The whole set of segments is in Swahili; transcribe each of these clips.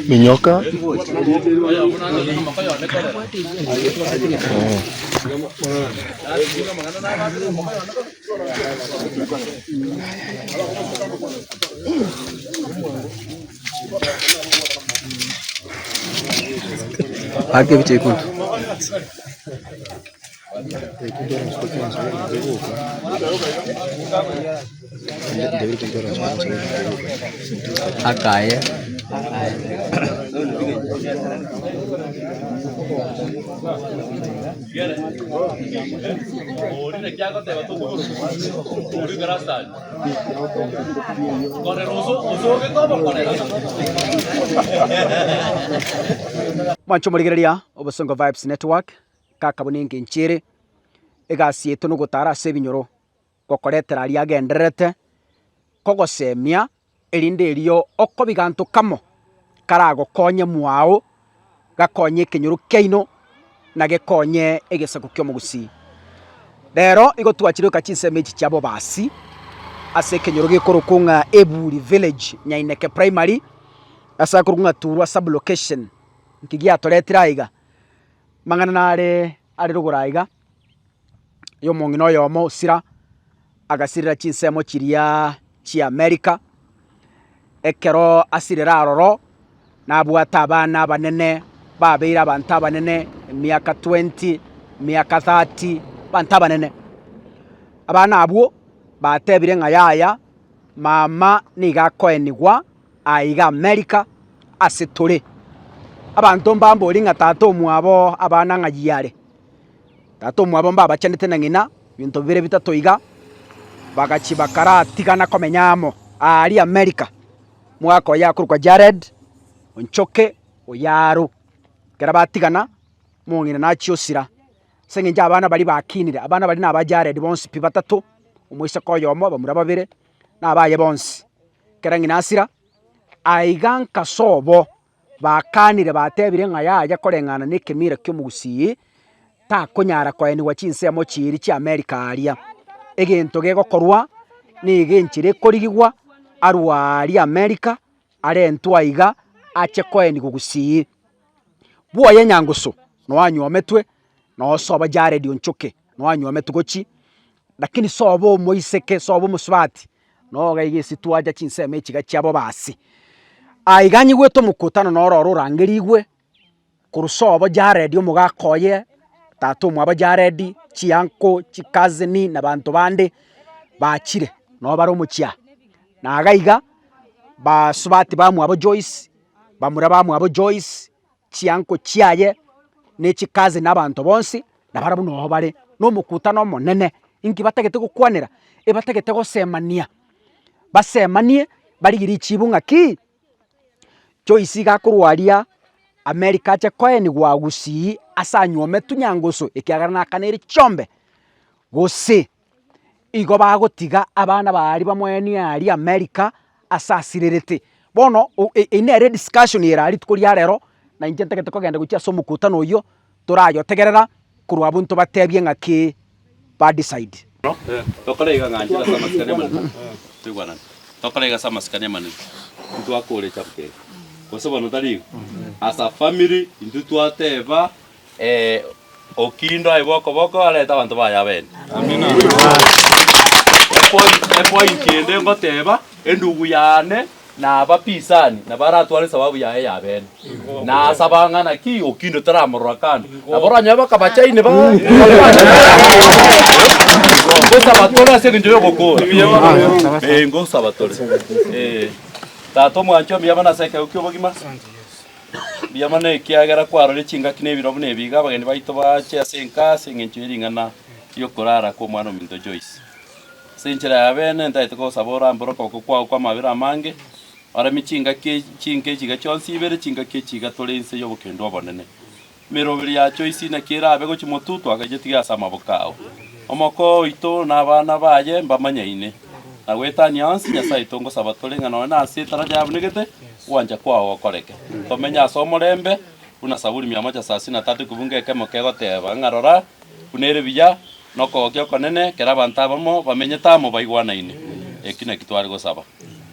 Minyoka. Pakai bici ikut. Akai ya. Mancho murigereria Obosongo Vibes Network kakabuninge nchiri egasiete no gutara sebinyoro gokoretera ari agenderete kogosemia erinde erio okobiganto kamo karagokonye mwao gakonye kenyoro keino na gekonye egesako kyomugusi rero igotwachirika chinsemeji cyabo basi ase kenyoro gekorokunga Eburi Village Nyaineke Primary asa kurunga turwa sub location nkigia toretira iga mangana nare ari ruguraiga yo mongino yomo sira agasirira chinsemo chiria chi America ekero asirira aroro nabwata abana banene babeira abantu abanene miaka 20 miaka 30 bantu abanene abana abwo batebire ngayaya mama nigakoenigwa aiga America asetore abantu mbambori nga tato mwabo abana ngayiyare tato mwabo mbaba chanete na ngina bintu bire bitatu iga bagachibakara tigana komenyamo ari America mwako yakuru kwa Jared onchoke oyaru kera batigana mungina nachiosira sengenja abana bali bakinire abana bali naba Jared bonsi pi batatu umwise koyomo bamura babire nabaye bonsi kera ngina asira aiganka sobo bakanire batebire ngaya korengana nekemira kyomugusi takonyara kwaeni wachinsemo chiri chi America aria egento gegokorwa ni genchire korigigwa arwari America arentwa iga ache kwaeni gugusi bwoye nyanguso no wanyometwe no soba Jared onchoke no wanyometwe gochi lakini sobo moiseke sobo muswati no gaigisi tuaja chinseme chiga cyabo basi aiganyi gweto mukutano no rurangirigwe kurusobo Jared yo mugakoye tato mwaba Jared chianko chikazeni na bantu bande bachire no baro muchya na agaiga basubati bamwe abo Joyce bamura bamwe abo Joyce chianko chiaye ne chikaze n'abantu bonsi na barabu no bare no mukutano monene inki bategete gukwanira bategete gosemania basemanie barigiri chibunga ki Joyce gakurwaria America che koeni gwagusi asanyome tunyangoso ekiagarana kaneri chombe gose igo bagotiga abana bari bamweni ari America asasirerete bono inere discussion yerari tukuri rero na injentegete kogenda gukia somukutano uyo turayo tegerera kurwa buntu batebye ngaki ba decide no tokolega nganjira samaskane manu tugwana tokolega samaskane manu ntu akore chapke kosobono tari as a family ntu twateba okindo iboko boko aleta abantu baya ben amina point kende ngoteba endugu yane na abapisani na baratwale sababu yae ya ben na sabangana ki okindo taramurrakano aboranya bakabachaine ba ngosa batole asenje gokora ngosa batole tato mwancho biyamana seke ukyo bogima biyamana kiagera kwarore chinga kine biro bune biga bageni baito bache asenka sengencho iringana yo korara ko mwana minto Joyce senchera yabene ndaite ko sabora mboroko kwa mabira mange ara michinga ke chinke chiga chonsi bere chinga ke chiga tolense yo bukendo bonene mirobiri ya Joyce na kira abe go chimotutu agajetiga sama bokao omoko ito na bana baye mbamanyaine na weta nyansi nya saitongo sabatolenga na asitara jabunegete wanja kwao koreke tomenya somorembe una saburi 133 kubunge kemo kegoteba ngarora kunere biya noko kyo konene kera bantaba mo bamenyeta mo baigwana ine ekine kitwari go saba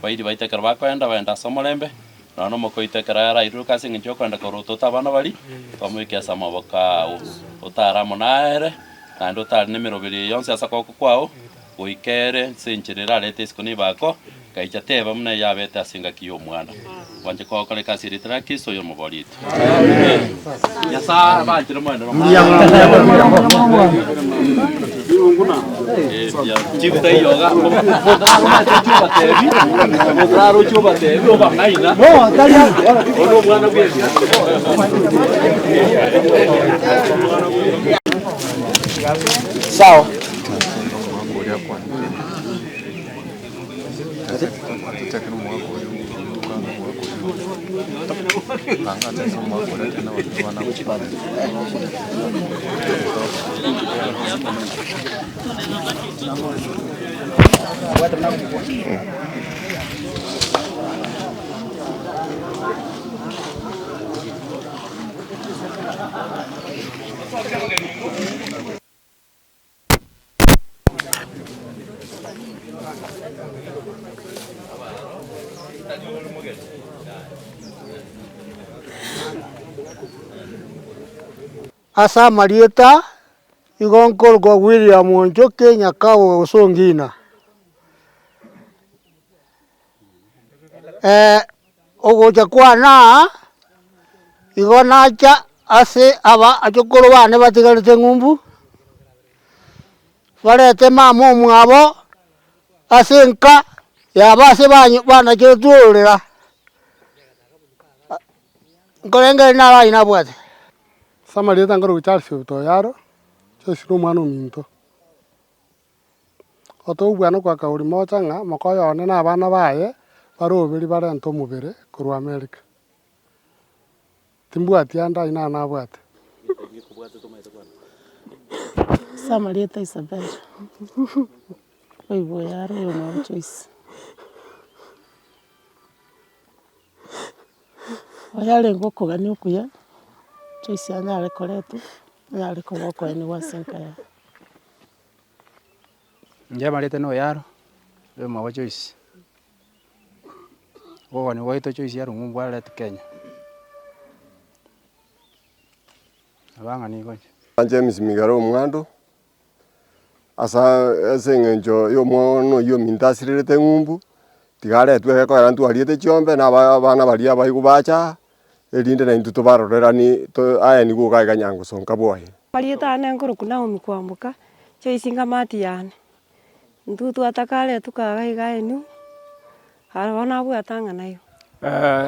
baidi baitekera bakwenda benda somolembe nono mokoitekera yara iruka singincho kwenda korututa bana bali twamuikia samaboka utara monaere na ndo tari nimero biri yonse asa koko kwao goikere sencherera lete iskoni bako kaicha teba muna yabete asinga kiyo mwana wanje ko kale kasiri traki so yo mobolite ya sa banjira mwana chibuta yoga chuba tebi motraro chuba tebi oba naina no talia ono mwana kwezi sawa asa marieta igonkol go William Onjoke Nyakago Songina ogocha kwana igonacha ase aba achokoro bane batigarete ngumbu barete mama omwabo ase nka yaba ase banyu bana cheturera nkorenge nara inabwate Samarieta ngoro gucharsi to yaro chesiro mwana minto oto bwana kwa kauri mocha nga mokoyo one na bana baye baroberi barento mubere kuru America timbwati anda ina na bwate Samarieta Isabel oibo yaro yo no choice oyale ngoko gani okuya choice anyale koretu anyale koboko eni wasenka ya nje marete no yaro yo mawa choice wogo ni waito choice yaro ngumbu alete Kenya abanga ni gonje James Migaro Mwando asa esengenjo yo mono yo mintasirete ngumbu tigare twe ko arantu ariete chiombe na bana baria baigubacha elinde na intuto barorerani to aya ni guka ganyango sonka boy Marieta ane ngoro kuna omikwambuka choice ngamati yani ntutu atakale tukaga igaenu harabona bwatanga nayo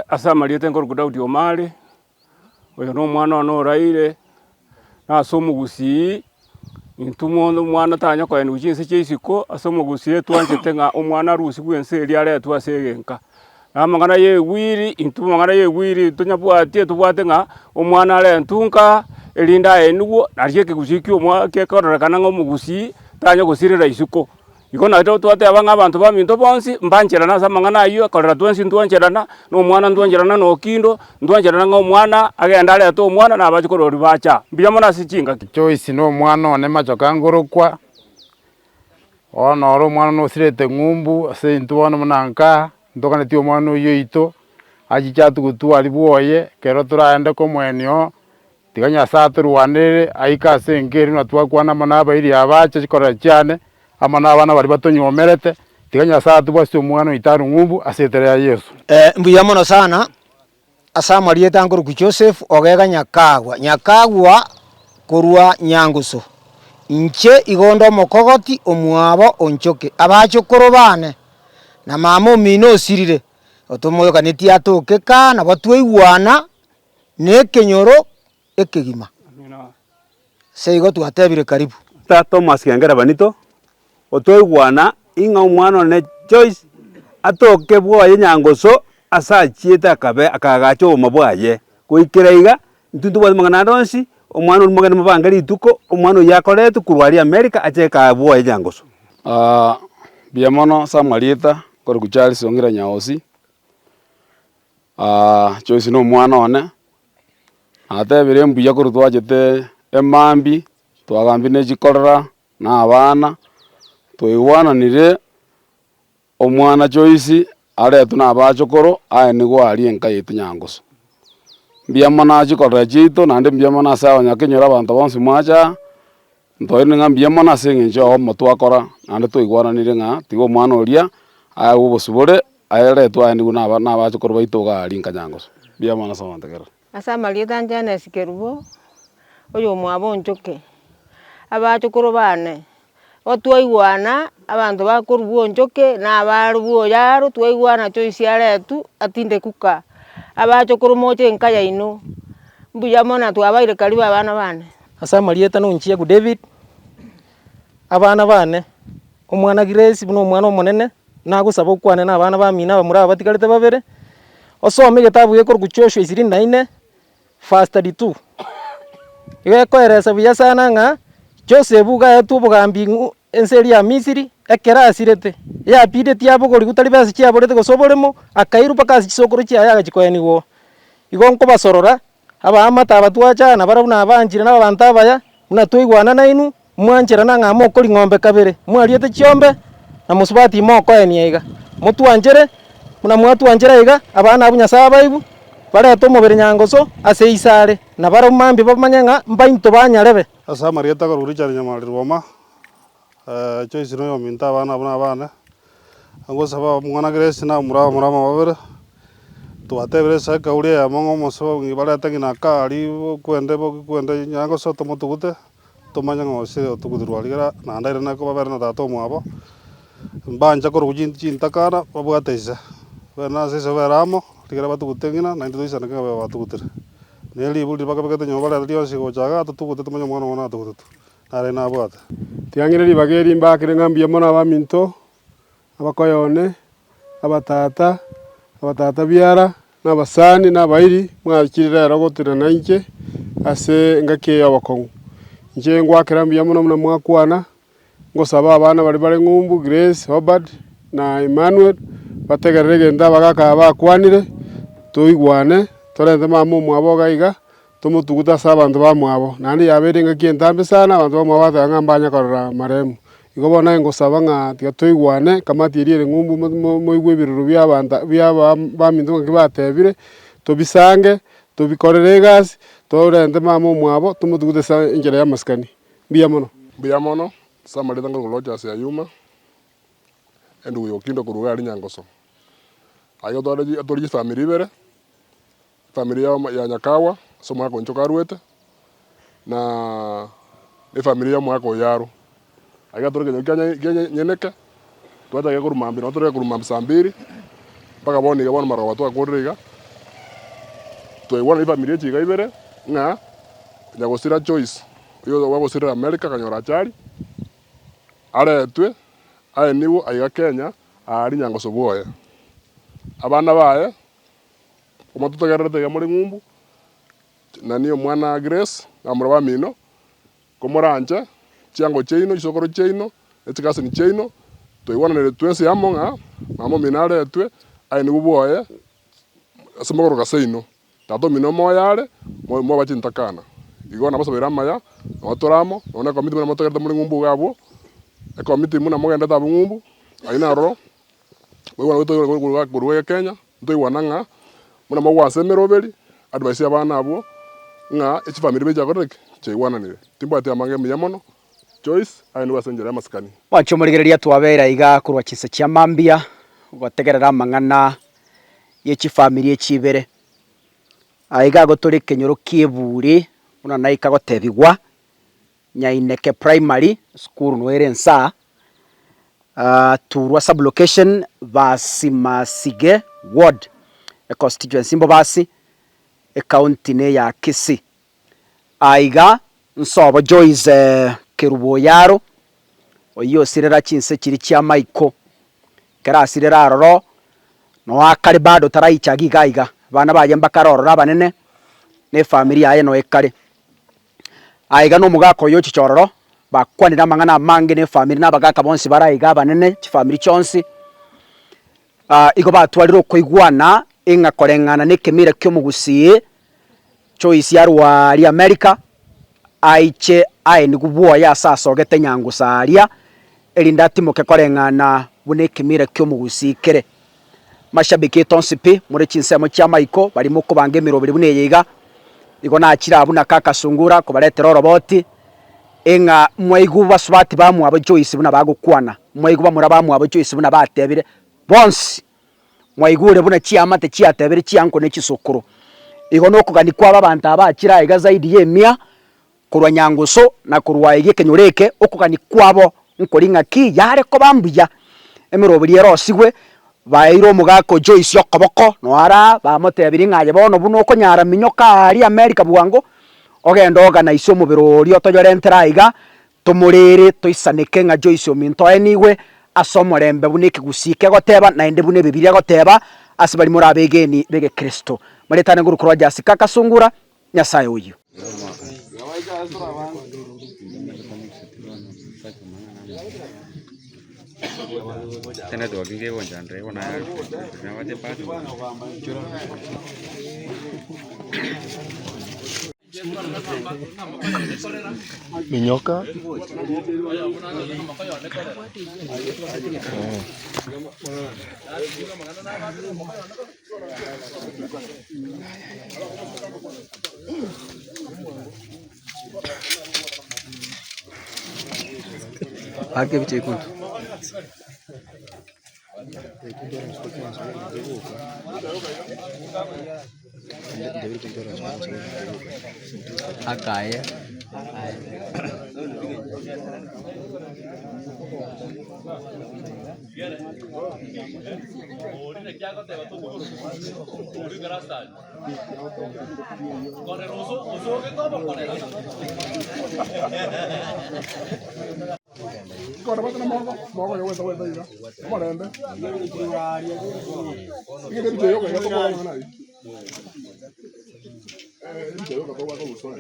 asa Marieta ngoro kudaudi omale oyo no mwana no raire na somugusi intumo mwana tanya kwa ni ujinse cheisiko asomugusi twanjete nga omwana rusi gwense eri ale twasegenka amangana ye wiri intumo ngana ye wiri tunyabwate tubwate nga omwana ale ntunka elinda enugo naryeke gusiki omwa kekorera kana ngo mugusi tanya gusirira isuko ikona twate abanga abantu baminto bonsi mbancherana samangana ayo akorera twensi ntwancherana no mwana ntwancherana no kindo ntwancherana ngo mwana agenda ale to mwana na abachikorori bacha mbiyamo nasichinga choice no mwana one machoka ngorokwa ono ro mwana no sirete ngumbu ase ntwana munanka ndokane tio mwana oyo ito ajichatu gutwari bwoye kero turaende ko mwenyo tiganya satu rwanere aika sengeri na twakwana manaba iri abacha chikora cyane amana abana bari batonyomerete tiganya satu bwase omwana itaru ngumbu asetere ya Yesu mbuya mono sana asa Marieta ngoro ku Joseph ogega Nyakagwa korwa Nyanguso inche igondo mokogoti omwabo Onchoke abachokoro bane na mama omino osirire otomoyo kaneti atoke kana batweigwana nekenyoro ekegima seigo twatebire karibu ta Thomas Kengera Banito otoigwana inga omwana ne choice atoke bwoye Nyangoso asachieta akabe akagacha omabwaye kuikireiga ntuntu bwa mangana donsi omwana omugana mabangari ituko omwana yakoretu kurwari America acheka bwoye Nyangoso biamono Samarieta kor kuchali songira nyaosi choice no mwana one atebire mbuya kor twachete emambi twagambi ne chikorera na abana toiwana nire omwana choice aretu na abachokoro aye nigo ari enkaite nyangoso mbiamana chikorera chito nande mbiamana sawa nyakinyora abantu bonsi mwacha ntoine ng'a mbiamana seng'encho omo twakora nande twaigwananire ng'a tigo omwana oria aya obosibore ayeretwa aye nigo nabachokoro baito gari nkanyangoso mbiamana sawa ntegera ase amarieta Janes Kerubo oyo omwabo onchoke abachokoro bane otwaigwana abanto bakorwa onchoke na abarwa oyaro twaigwana Joyce aretu atinde kuka abachokoro moche enka yaino mbuyamona twabaire karibu abana bane ase amarieta nonchiegu David abana bane omwana Grace buna omwana omonene nagosaba okwane na abana bamina abamura batigarete babere osome getabu gekorwa Joshua 24 verse 32 igekoeresa buya sana ng'a Joseph gaetu obogambi enseri ya Misiri ekera asirete yapideti abogori gutari basi chiaborete gosoboremo akairu paka chisokoro chiaya agachikoenigwo igo nkobasorora abaamata abatwachana barabuna abanjire na abantu abaya buna twaigwana nainu mwanchera na ng'a mokori ng'ombe kabere mwariete chiombe na musubati mokoenia iga motwanjere buna mwatwanjera iga abana abu Nyasaye abaibu bareta omobere nyangoso ase isare na baromambi bamanye ng'a mbainto banyarebe ase amarieta korwa Richard Nyamarire Boma Joyce no yominta abana buna abana angosaba mwana Grace na murama babere twatebere saka uri ya mongo moso ngibareta ngina kari kwende nyangoso tomotugute tomanya ngose otugudurwa ligera na ndaire nako babere na tato mwabo mbanja korwa chintakara babwateisa bana sese beramo ligera batugutengina na ndituisa nakabe batugutire neli buli bakabekete nyobara lionsi gochaga tutugute tomanya mwana mwana tugutu nare na bwata tiang'ireri bageri mbakire ng'ambia mona baminto abakoyone abatata biara n'abasani n'abairi mwakirira rero gotira nainche ase ngake abakong'u nche ngwakira mbia mona muna mwakwana ngosaba abana bari ng'umbu Grace Hobart na Emmanuel bategerere genda bagaka bakwanire toigwane torente mama mwabo gaiga tomotuguta asa abanto bamwabo nandi yabere ng'aki entambe sana abanto bamwabo batanga mbanya korora maremu igo bona ngosaba ng'a tiga toigwane kamati eriere ng'umbu moigwe ebiroro bia abanto bia baminto ng'aki batebire tobisange tobikorere egasi torente mama omwabo tomotugute asa enchera ya masikani mbia mono samarita ngorolocha ase ayuma endugu yokindo koruga ari nyangoso ayo tori family ibere family ya Nyakawa so mwako onchoka arwete na family ya mwako yaro aga tori nyeneke twata ge kurumambi no tori kurumambi sambiri paka boni ga bona marawa to akoriga to iwana family chiga ibere nga nyagosira Joyce yo wagosira America kanyora chari aretwe aye niwo aiga Kenya ari nyangoso boya abana baye omatutegerete ya muri ng'umbu na niyo mwana Grace amura bamino komoranje chiango cheino isokoro cheino etikase ni cheino toiwananire twese yamonga mamo minare etwe aye niwo boya asemogoro gaseino tato mino moyare mo bachintakana igona basabira maya otoramo ona komiti muna motegerete muri ng'umbu gabo komiti muna mogenda tabu ng'umbu aina ro wewe wewe wewe Kenya ntoiwana ng'a muna mogwasemera oberi advice abana abo ng'a echi family beja gorek cheiwananire timbate amange miyamono Joyce aini wasenjera maskani wanchomorigereria twabera iga kurwa chise chia mambia gwategerera amang'ana yechi family echibere aiga gotore kenyoro kieburi una naika gotebigwa Nyaineke primary school noere nsa turwa sub location Basimasige ward constituency mbo basi county ne ya Kisii aiga nsobo Joyce Kerubo yaro oyo sirera chinse kiri kya Maiko kera sirera aroro no akari bado taraichagi gaiga bana baye mbakarorora banene ne family yaye no ekare aiga no mugako yo chichororo bakwanira mang'ana mange ne family nabagaka bonsi baraiga banene chi family chonsi igo batwariro koigwana inga korengana ne kemira kyo mugusie Joyce yarwa ali America aiche aye nigubuwa ya sasa ogete nyangusaria elinda timoke korengana bune kemira kyo mugusikere mashabiki tonsipi muri chinsemo chia maiko bari muko bangemiro biri bune yiga iko na chira abuna kaka sungura ko baretera roboti enga mwaigu basubati bamu abo Joyce buna bagukwana mwaigu bamura bamu abo Joyce buna batebire bonsi mwaigure buna chiamate chiatebire chianko ne chisokoro iko no kugani kwa babantu abakira iga zaidi yemia kurwa Nyangusu na kurwa igi kenyoreke okugani kwabo nkoringa ki yare ko bambuya emirobiri erosigwe bairo mugako Joyce yokoboko no ara bamotebiri ngaye bono buno konyara minyoka ari America bwango ogenda organize omubirori otoyorentera iga tumurire toisaneke nga Joyce ominto eniwe asomorembe buneke gusike goteba na ende bune bibiri goteba asibali muri abegeni bege Kristo maretane nguru kurwa Jessica Kasungura Nyasaye uyu tena doginge wonjandre wona nawate pati minyoka ake biche kuntu akaya Agora bota na mão, mão eu vou dar aí. Morando. Ini dia yo kayak apa mana ini? Ini dia yo kayak apa aku usah.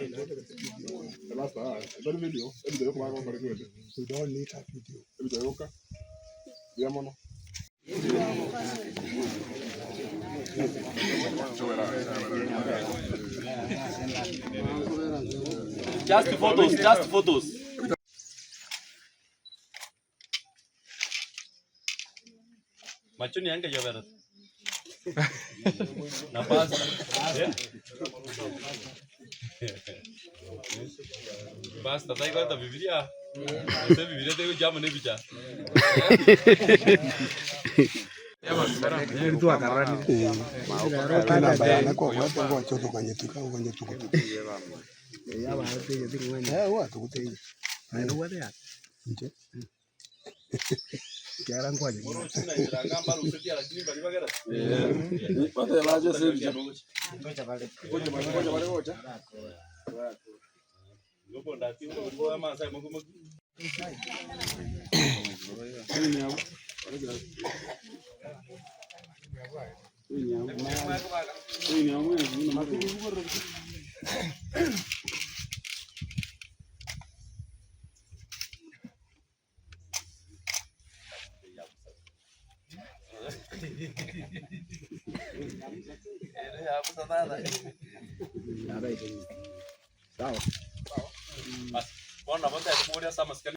Last time, ada video. Ini dia yo kayak apa aku itu. We don't need that video. Ini dia yo kayak. Dia mana? Just photos, just photos. Machuni yanga yovera. Na pasta. Basta, dai guarda Biblia. Se Biblia te llama ne bicha. Itu akarani. Kana bayana kwa watu wa choto kwenye tuka kwenye tuka. Ya ba te ye tingwe. Wa tu te. Ai no wa ya. Nje. Kiara ngwaje. Pate maje se. Lupo ndati uko ama sai mungu mungu. Sawa. Bwana, bwana, tukuona sama